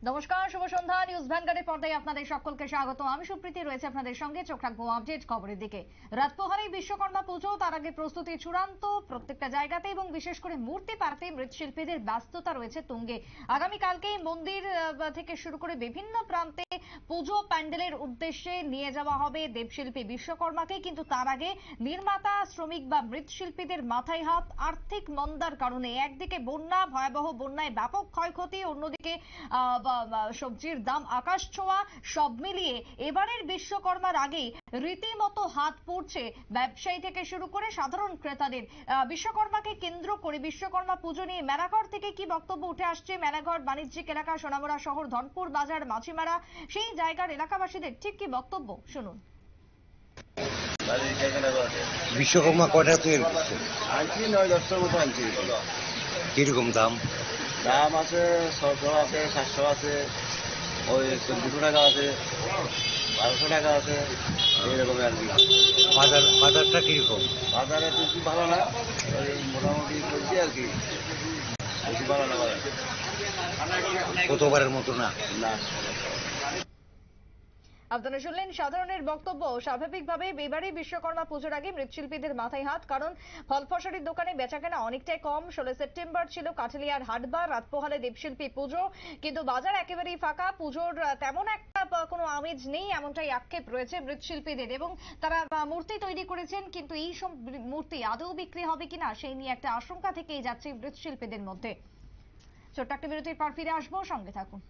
নমস্কার, শুভ সন্ধ্যা। নিউজ ভ্যানগার্ডের পর্দায় আপনাদের সকলকে স্বাগত। আমি সুপ্রীতি রয়েছে আপনাদের সঙ্গে। চোখ রাখবো আপডেট খবরের দিকে। রাত পোহালেই বিশ্বকর্মা পুজো, তার আগে প্রস্তুতি চূড়ান্ত প্রত্যেকটা জায়গাতে এবং বিশেষ করে মূর্তি পাড়াতে মৃৎশিল্পীদের ব্যস্ততা রয়েছে তুঙ্গে। আগামীকালকেই মন্দির থেকে শুরু করে বিভিন্ন প্রান্তে পুজো প্যান্ডেলের উদ্দেশ্যে নিয়ে যাওয়া হবে দেবশিল্পী বিশ্বকর্মাকে। কিন্তু তার আগে নির্মাতা, শ্রমিক বা মৃৎশিল্পীদের মাথায় হাত আর্থিক মন্দার কারণে। একদিকে বন্যা, ভয়াবহ বন্যায় ব্যাপক ক্ষয়ক্ষতি, অন্যদিকে সবজির দাম আকাশ ছোঁয়া। সব মিলিয়ে এবারের বিশ্বকর্মার আগেই রীতিমতো হাত পড়ছে ব্যবসায়ী থেকে শুরু করে সাধারণ ক্রেতাদের। বিশ্বকর্মাকে কেন্দ্র করে বিশ্বকর্মা পুজো নিয়ে মেলাঘর থেকে কি বক্তব্য উঠে আসছে? মেলাঘর বাণিজ্যিক এলাকা, সোনামুড়া শহর, ধনপুর বাজার, মাছিমারা, সেই জায়গার এলাকাবাসীদের ঠিক কি বক্তব্য শুনুন। বিশ্বকর্মা কয়টা তৈরি করছে? আনছি 9-10টার মতো আনছি। কিরকম দাম? দাম আছে 600 আছে, 700 আছে, ওই 1400 টাকা আছে, 1200 টাকা আছে, এইরকম আর কি। বাজারটা কিরকম? বাজারে বেশি ভালো না, ওই মোটামুটি চলছে আর কি, বেশি ভালো না বাজার। গতবারের মতো না। না, আপনারা শুনলেন সাধারণের বক্তব্য। স্বাভাবিকভাবে এবারে বিশ্বকর্মা পুজোর আগে মৃৎশিল্পীদের মাথায় হাত, কারণ ফল ফসলের দোকানে বেচাকেনা অনেকটাই কম। 16 সেপ্টেম্বর ছিল কাঠালিয়ার হাটবার, রাত পোহালে দেবশিল্পী পুজো, কিন্তু বাজার একেবারেই ফাঁকা। পুজোর তেমন একটা কোনো আমেজ নেই, এমনটাই আক্ষেপ রয়েছে মৃৎশিল্পীদের। এবং তারা মূর্তি তৈরি করেছেন, কিন্তু এই সব মূর্তি আদৌ বিক্রি হবে কিনা সেই নিয়ে একটা আশঙ্কা থেকেই যাচ্ছে মৃৎশিল্পীদের মধ্যে। ছোট্ট একটা বিরতির পর ফিরে আসবো, সঙ্গে থাকুন।